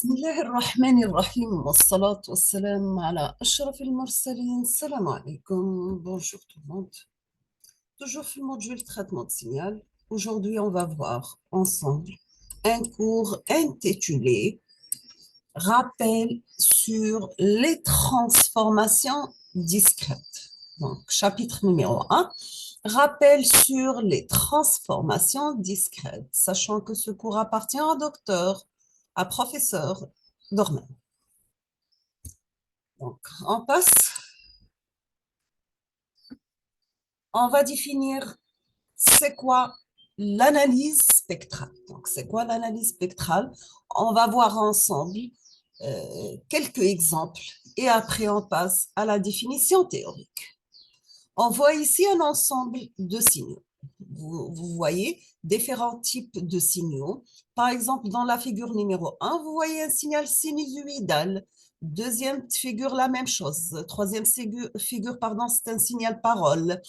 بسم الله الرحمن الرحيم والصلاة والسلام على أشرف المرسلين. السلام عليكم. Bonjour tout le monde. Toujours في module traitement de signal. Aujourd'hui, on va voir ensemble un cours intitulé Rappel sur les transformations discrètes. Donc, chapitre numéro 1. Rappel sur les transformations discrètes, sachant que ce cours appartient au docteur, à professeur Dorman. Donc, on passe. On va définir c'est quoi l'analyse spectrale. Donc, c'est quoi l'analyse spectrale? On va voir ensemble quelques exemples et après on passe à la définition théorique. On voit ici un ensemble de signaux. Vous voyez différents types de signaux. Par exemple, dans la figure numéro 1, vous voyez un signal sinusoïdal. Deuxième figure, la même chose. Troisième figure, pardon, c'est un signal parole.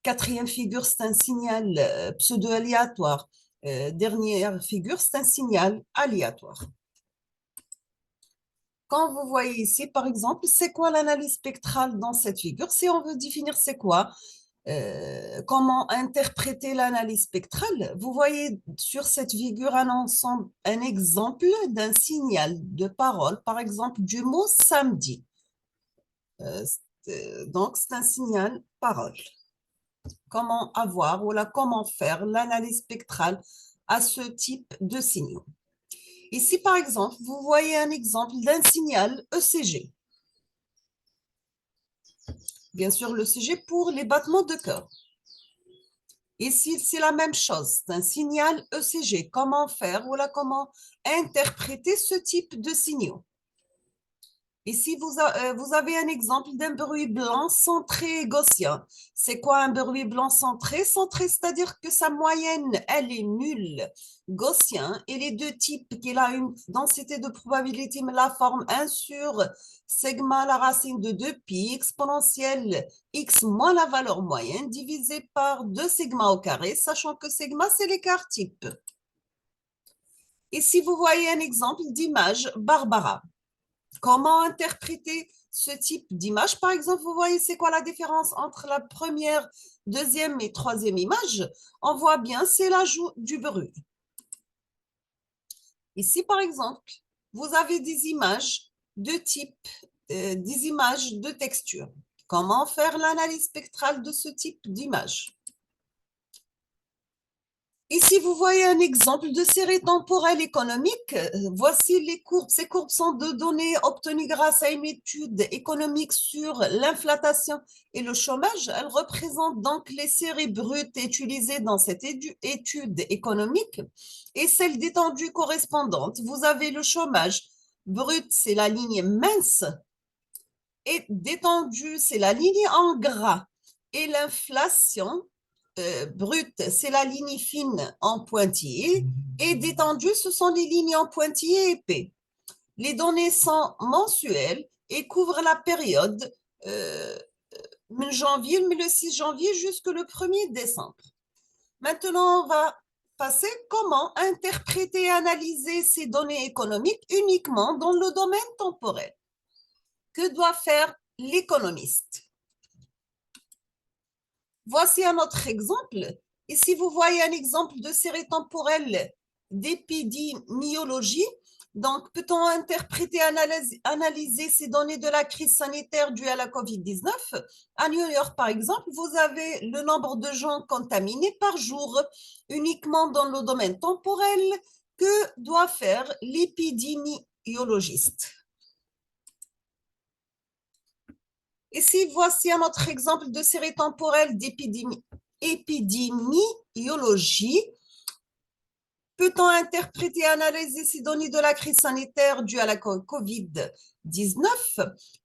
Quatrième figure, c'est un signal pseudo-aléatoire. Dernière figure, c'est un signal aléatoire. Quand vous voyez ici, par exemple, c'est quoi l'analyse spectrale dans cette figure? Si on veut définir c'est quoi, comment interpréter l'analyse spectrale, vous voyez sur cette figure un exemple d'un signal de parole, par exemple du mot samedi. Donc, c'est un signal parole. Comment avoir ou comment faire l'analyse spectrale à ce type de signaux. Ici, par exemple, vous voyez un exemple d'un signal ECG. Bien sûr, l'ECG pour les battements de cœur. Ici, c'est la même chose, c'est un signal ECG. Comment faire ou comment interpréter ce type de signaux? Ici, vous avez un exemple d'un bruit blanc centré gaussien. C'est quoi un bruit blanc centré? Centré, c'est-à-dire que sa moyenne, elle est nulle. Gaussien, et les deux types qu'il a une densité de probabilité, mais la forme 1 sur sigma, la racine de 2pi, exponentielle x moins la valeur moyenne, divisé par 2 sigma au carré, sachant que sigma, c'est l'écart type. Ici, vous voyez un exemple d'image Barbara. Comment interpréter ce type d'image? Par exemple, vous voyez, c'est quoi la différence entre la première, deuxième et troisième image? On voit bien, c'est l'ajout du bruit. Ici, par exemple, vous avez des images de type, des images de texture. Comment faire l'analyse spectrale de ce type d'image? Ici, vous voyez un exemple de série temporelle économique. Voici les courbes. Ces courbes sont de données obtenues grâce à une étude économique sur l'inflation et le chômage. Elles représentent donc les séries brutes utilisées dans cette étude économique et celles d'étendue correspondantes. Vous avez le chômage brut, c'est la ligne mince, et d'étendue, c'est la ligne en gras. Et l'inflation, brute, c'est la ligne fine en pointillé, et détendue, ce sont les lignes en pointillé épais. Les données sont mensuelles et couvrent la période janvier, le 6 janvier jusqu'au 1er décembre. Maintenant, on va passer comment interpréter et analyser ces données économiques uniquement dans le domaine temporel. Que doit faire l'économiste? Voici un autre exemple. Ici, vous voyez un exemple de série temporelle d'épidémiologie. Donc, peut-on interpréter, analyser ces données de la crise sanitaire due à la COVID-19? À New York, par exemple, vous avez le nombre de gens contaminés par jour uniquement dans le domaine temporel. Que doit faire l'épidémiologiste? Ici, voici un autre exemple de série temporelle d'épidémiologie. Peut-on interpréter et analyser ces données de la crise sanitaire due à la COVID-19?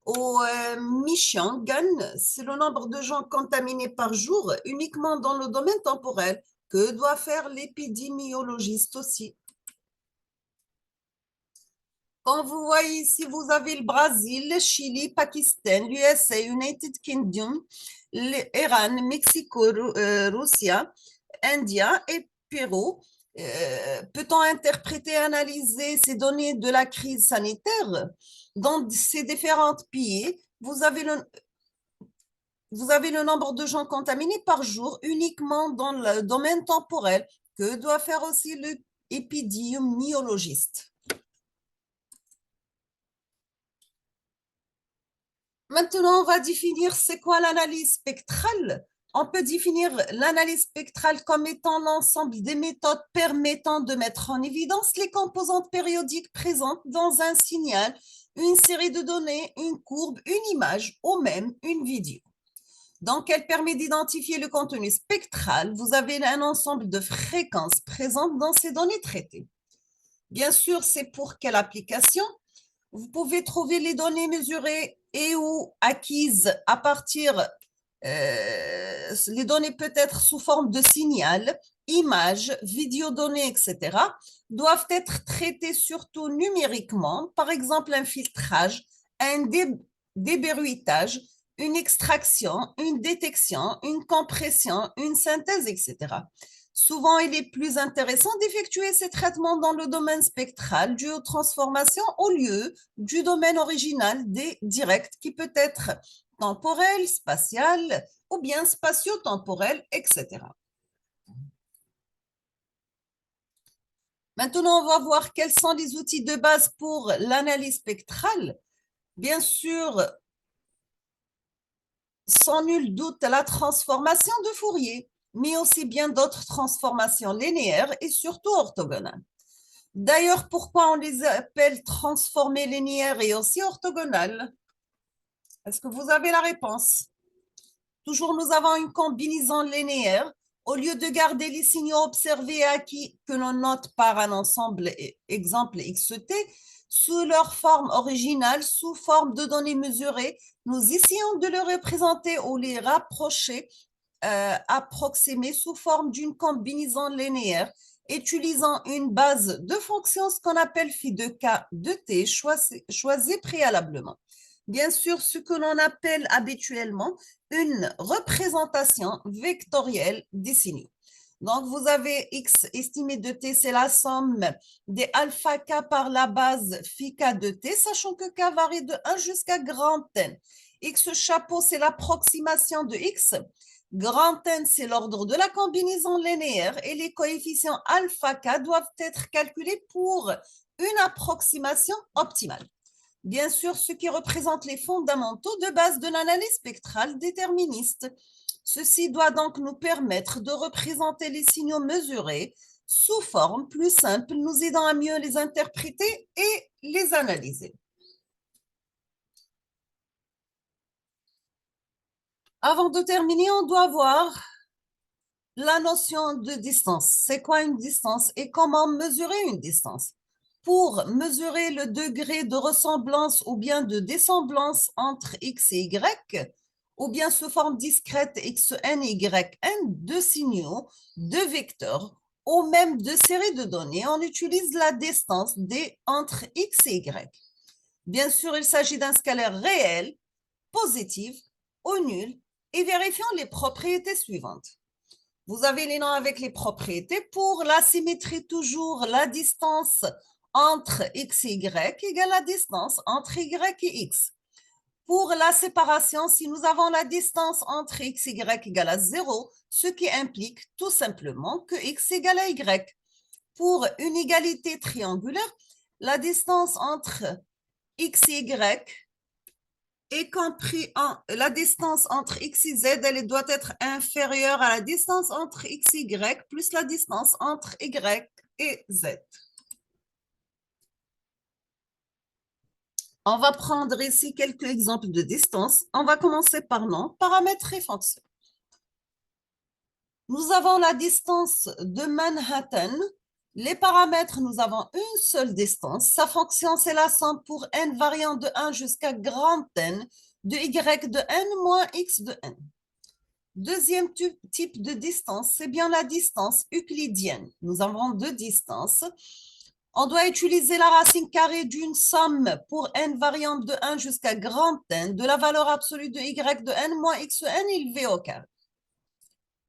Au Michigan, c'est le nombre de gens contaminés par jour uniquement dans le domaine temporel. Que doit faire l'épidémiologiste aussi? Quand vous voyez ici, vous avez le Brésil, le Chili, Pakistan, l'USA, United Kingdom, l'Iran, Mexico, Russie, India et Pérou. Peut-on interpréter et analyser ces données de la crise sanitaire? Dans ces différents pays, vous avez le nombre de gens contaminés par jour uniquement dans le domaine temporel que doit faire aussi l'épidémiologiste. Maintenant, on va définir c'est quoi l'analyse spectrale. On peut définir l'analyse spectrale comme étant l'ensemble des méthodes permettant de mettre en évidence les composantes périodiques présentes dans un signal, une série de données, une courbe, une image ou même une vidéo. Donc, elle permet d'identifier le contenu spectral. Vous avez un ensemble de fréquences présentes dans ces données traitées. Bien sûr, c'est pour quelle application? Vous pouvez trouver les données mesurées et ou acquises à partir, les données peut être sous forme de signal, images, vidéodonnées, etc., doivent être traitées surtout numériquement, par exemple un filtrage, un débruitage, une extraction, une détection, une compression, une synthèse, etc. Souvent, il est plus intéressant d'effectuer ces traitements dans le domaine spectral dû aux transformations au lieu du domaine original des directs qui peut être temporel, spatial ou bien spatio-temporel, etc. Maintenant, on va voir quels sont les outils de base pour l'analyse spectrale. Bien sûr, sans nul doute, la transformation de Fourier, mais aussi bien d'autres transformations linéaires et surtout orthogonales. D'ailleurs, pourquoi on les appelle transformées linéaires et aussi orthogonales? Est-ce que vous avez la réponse? Toujours, nous avons une combinaison linéaire. Au lieu de garder les signaux observés et acquis que l'on note par un ensemble, exemple XT, sous leur forme originale, sous forme de données mesurées, nous essayons de les représenter ou les rapprocher, approximer sous forme d'une combinaison linéaire, utilisant une base de fonctions, ce qu'on appelle phi de k de t, choisie préalablement. Bien sûr, ce que l'on appelle habituellement une représentation vectorielle des signaux. Donc, vous avez x estimé de t, c'est la somme des alpha k par la base phi k de t, sachant que k varie de 1 jusqu'à grand n. X chapeau, c'est l'approximation de x. Grand N, c'est l'ordre de la combinaison linéaire et les coefficients alpha k doivent être calculés pour une approximation optimale. Bien sûr, ce qui représente les fondamentaux de base de l'analyse spectrale déterministe. Ceci doit donc nous permettre de représenter les signaux mesurés sous forme plus simple, nous aidant à mieux les interpréter et les analyser. Avant de terminer, on doit voir la notion de distance. C'est quoi une distance et comment mesurer une distance? Pour mesurer le degré de ressemblance ou bien de dessemblance entre x et y, ou bien sous forme discrète xn, yn, de signaux, de vecteurs, ou même de séries de données, on utilise la distance d entre x et y. Bien sûr, il s'agit d'un scalaire réel, positif ou nul, et vérifiant les propriétés suivantes. Vous avez les noms avec les propriétés. Pour la symétrie, toujours la distance entre x et y égale la distance entre y et x. Pour la séparation, si nous avons la distance entre x et y égale à 0, ce qui implique tout simplement que x égale à y. Pour une égalité triangulaire, la distance entre x et y est compris en la distance entre x et z, elle doit être inférieure à la distance entre x et y plus la distance entre y et z. On va prendre ici quelques exemples de distance. On va commencer par nom, paramètres et fonctions. Nous avons la distance de Manhattan. Les paramètres, nous avons une seule distance. Sa fonction, c'est la somme pour n variant de 1 jusqu'à grand N de y de n moins x de n. Deuxième type de distance, c'est bien la distance euclidienne. Nous avons deux distances. On doit utiliser la racine carrée d'une somme pour n variant de 1 jusqu'à grand N de la valeur absolue de y de n moins x de n élevée au carré.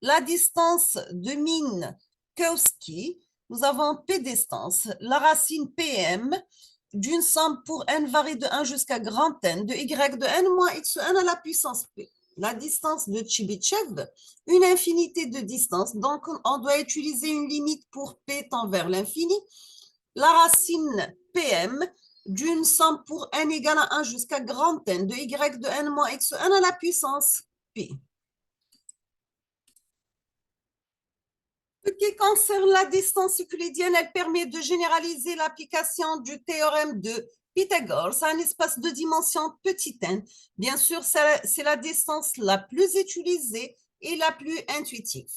La distance de Minkowski, nous avons P distance, la racine PM d'une somme pour n varie de 1 jusqu'à grand N de y de n moins x1 à la puissance P. La distance de Chebyshev, une infinité de distance, donc on doit utiliser une limite pour P tend vers l'infini. La racine PM d'une somme pour n égale à 1 jusqu'à grand N de y de n moins x1 à la puissance P. Ce qui concerne la distance euclidienne, elle permet de généraliser l'application du théorème de Pythagore à un espace de dimension petit n. Bien sûr, c'est la distance la plus utilisée et la plus intuitive.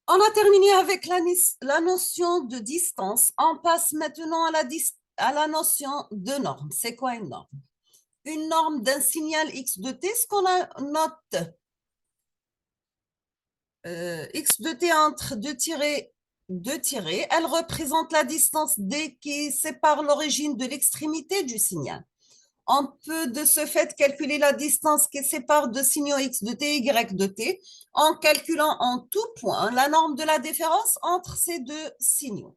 On a terminé avec la notion de distance. On passe maintenant à la notion de norme. C'est quoi une norme? Une norme d'un signal x de t, ce qu'on note x de t entre deux tirés, elle représente la distance d qui sépare l'origine de l'extrémité du signal. On peut de ce fait calculer la distance qui sépare deux signaux x de t et y de t en calculant en tout point la norme de la différence entre ces deux signaux.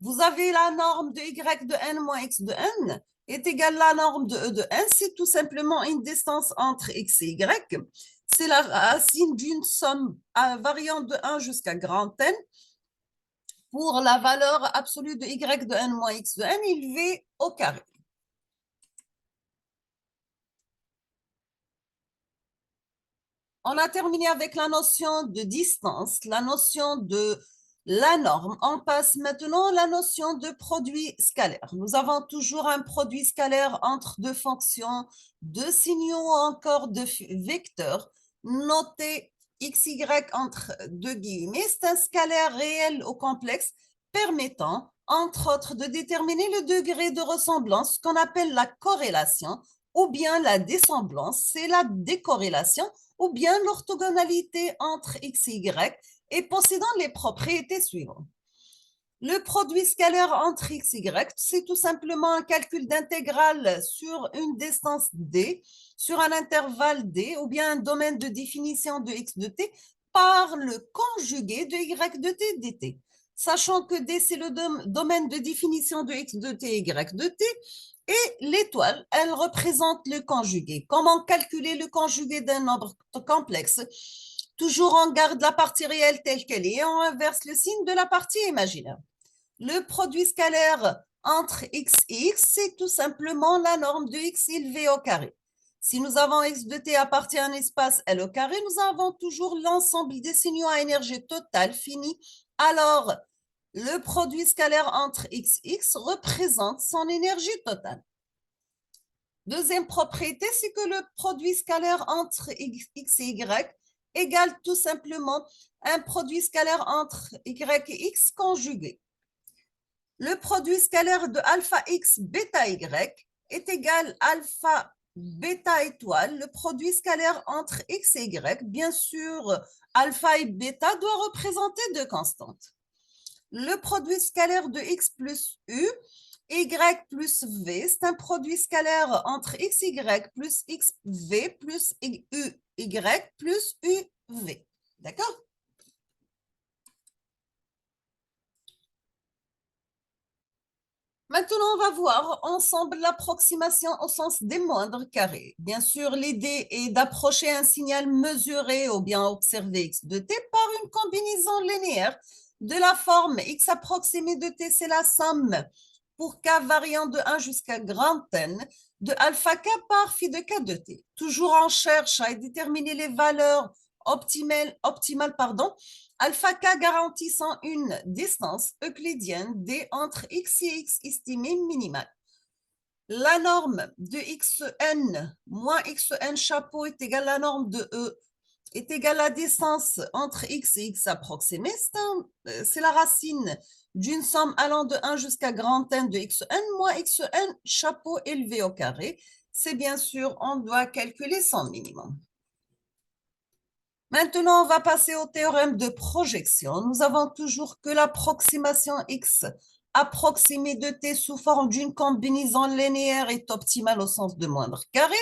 Vous avez la norme de y de n moins x de n est égale à la norme de e de n, c'est tout simplement une distance entre x et y. C'est la racine d'une somme variant de 1 jusqu'à grand N pour la valeur absolue de y de n moins x de n élevée au carré. On a terminé avec la notion de distance, la notion de la norme. On passe maintenant à la notion de produit scalaire. Nous avons toujours un produit scalaire entre deux fonctions, deux signaux ou encore deux vecteurs, noté xy entre deux guillemets. C'est un scalaire réel ou complexe permettant, entre autres, de déterminer le degré de ressemblance, qu'on appelle la corrélation, ou bien la dessemblance, c'est la décorrélation, ou bien l'orthogonalité entre x et y et possédant les propriétés suivantes. Le produit scalaire entre x et y, c'est tout simplement un calcul d'intégrale sur une distance d, sur un intervalle d, ou bien un domaine de définition de x de t, par le conjugué de y de t dt. Sachant que d, c'est le domaine de définition de x de t et y de t, et l'étoile, elle représente le conjugué. Comment calculer le conjugué d'un nombre complexe? Toujours on garde la partie réelle telle qu'elle est et on inverse le signe de la partie imaginaire. Le produit scalaire entre x et x, c'est tout simplement la norme de x élevé au carré. Si nous avons x de t appartient à un espace L au carré, nous avons toujours l'ensemble des signaux à énergie totale finie. Alors, le produit scalaire entre x et x représente son énergie totale. Deuxième propriété, c'est que le produit scalaire entre x et y égale tout simplement un produit scalaire entre y et x conjugué. Le produit scalaire de alpha x bêta y est égal à alpha bêta étoile. Le produit scalaire entre x et y, bien sûr, alpha et bêta doit représenter deux constantes. Le produit scalaire de x plus u, y plus v, c'est un produit scalaire entre xy plus xv plus uy plus uv. D'accord? Maintenant, on va voir ensemble l'approximation au sens des moindres carrés. Bien sûr, l'idée est d'approcher un signal mesuré ou bien observé x de t par une combinaison linéaire de la forme x approximé de t, c'est la somme pour k variant de 1 jusqu'à grand N de alpha k par phi de k de t. Toujours on cherche à déterminer les valeurs optimales, alpha k garantissant une distance euclidienne d entre x et x estimée minimale. La norme de xn moins xn chapeau est égale à la norme de e est égale à la distance entre x et x approximée. C'est la racine d'une somme allant de 1 jusqu'à grand N de xn moins xn chapeau élevé au carré. C'est bien sûr, on doit calculer son minimum. Maintenant, on va passer au théorème de projection. Nous avons toujours que l'approximation x approximée de t sous forme d'une combinaison linéaire est optimale au sens de moindre carré.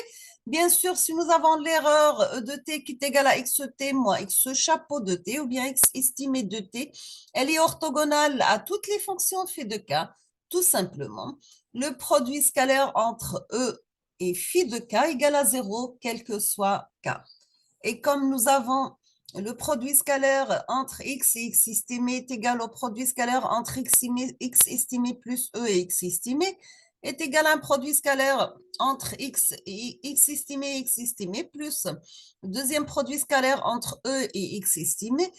Bien sûr, si nous avons l'erreur de t qui est égale à xt moins x chapeau de t ou bien x estimé de t, elle est orthogonale à toutes les fonctions phi de k, tout simplement. Le produit scalaire entre e et phi de k égale à 0, quel que soit k. Et comme nous avons le produit scalaire entre x et x estimé est égal au produit scalaire entre x estimé plus e et x estimé, est égal à un produit scalaire entre x et x estimé plus deuxième produit scalaire entre e et x estimé,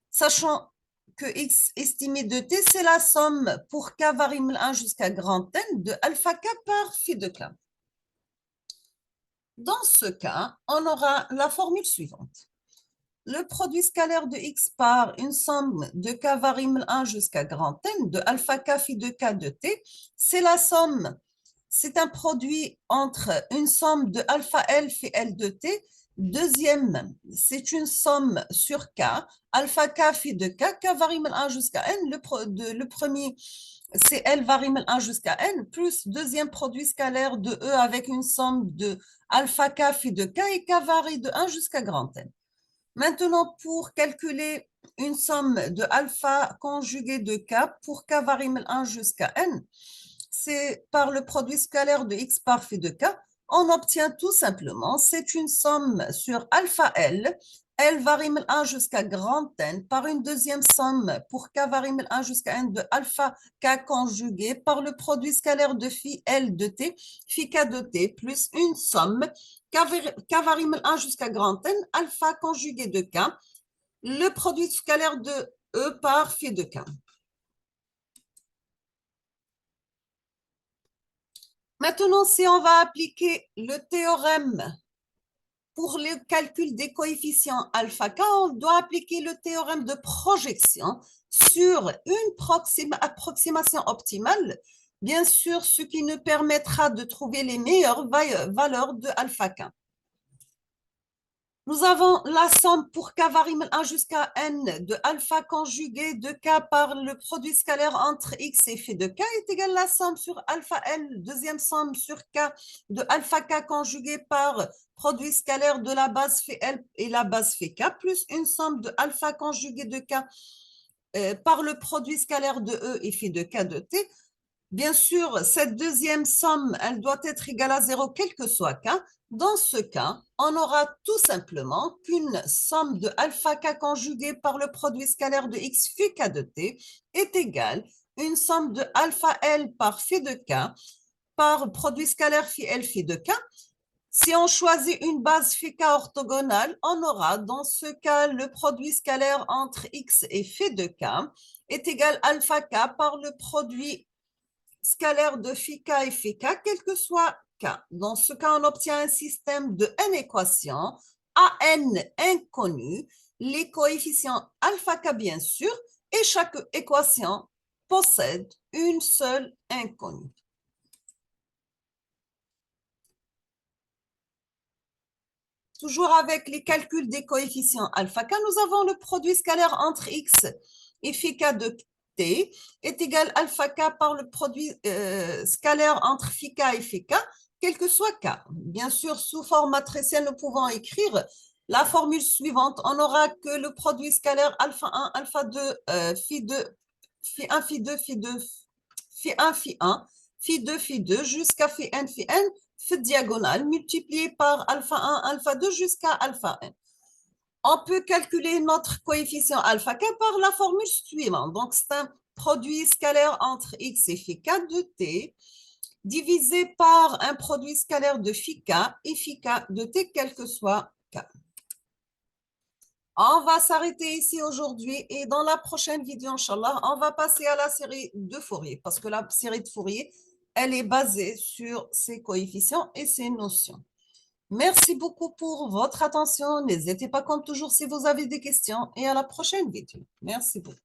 sachant que x estimé de t, c'est la somme pour k variable 1 jusqu'à grand N de alpha k par phi de k. Dans ce cas, on aura la formule suivante. Le produit scalaire de x par une somme de k variable 1 jusqu'à grand N de alpha k phi de k de t, c'est la somme, c'est un produit entre une somme de alpha L phi L de t. Deuxième, c'est une somme sur k, alpha k phi de k, k variable 1 jusqu'à n. Le premier, c'est L variable 1 jusqu'à n, plus deuxième produit scalaire de E avec une somme de alpha k phi de k et k varie de 1 jusqu'à grand N. Maintenant, pour calculer une somme de alpha conjugué de k pour k variable 1 jusqu'à n, c'est par le produit scalaire de x par phi de k, on obtient tout simplement, c'est une somme sur alpha L, L variable 1 jusqu'à grand N, par une deuxième somme pour k variable 1 jusqu'à n de alpha k conjugué par le produit scalaire de phi L de t, phi k de t, plus une somme k variable 1 jusqu'à grand N, alpha conjugué de k, le produit scalaire de E par phi de k. Maintenant, si on va appliquer le théorème pour le calcul des coefficients alpha k, on doit appliquer le théorème de projection sur une approximation optimale, bien sûr, ce qui nous permettra de trouver les meilleures valeurs de alpha k. Nous avons la somme pour k variable 1 jusqu'à n de alpha conjugué de k par le produit scalaire entre x et phi de k est égal à la somme sur alpha L, deuxième somme sur k de alpha k conjugué par produit scalaire de la base phi L et la base phi k, plus une somme de alpha conjugué de k par le produit scalaire de E et phi de k de t. Bien sûr, cette deuxième somme, elle doit être égale à 0, quel que soit k. Dans ce cas, on aura tout simplement qu'une somme de alpha k conjuguée par le produit scalaire de x phi k de t est égale à une somme de alpha L par phi de k par produit scalaire phi L phi de k. Si on choisit une base phi k orthogonale, on aura dans ce cas le produit scalaire entre x et phi de k est égal à alpha k par le produit scalaire de phi k et phi k, quel que soit k. Dans ce cas, on obtient un système de n équations, à n inconnues, les coefficients alpha k bien sûr, et chaque équation possède une seule inconnue. Toujours avec les calculs des coefficients alpha k, nous avons le produit scalaire entre x et phi k de t est égal à alpha k par le produit scalaire entre phi k et phi k, quel que soit k. Bien sûr, sous forme matricielle, nous pouvons écrire la formule suivante. On n'aura que le produit scalaire alpha 1, alpha 2, phi 2, phi 1, phi 2, phi 2, phi 1, phi 1, phi 2, phi 2, jusqu'à phi n, phi diagonale, multiplié par alpha 1, alpha 2 jusqu'à alpha n. On peut calculer notre coefficient alpha k par la formule suivante. Donc, c'est un produit scalaire entre x et phi k de t divisé par un produit scalaire de phi k et phi k de t, quel que soit k. On va s'arrêter ici aujourd'hui et dans la prochaine vidéo, Inch'Allah, on va passer à la série de Fourier parce que la série de Fourier, elle est basée sur ces coefficients et ces notions. Merci beaucoup pour votre attention. N'hésitez pas comme toujours si vous avez des questions et à la prochaine vidéo. Merci beaucoup.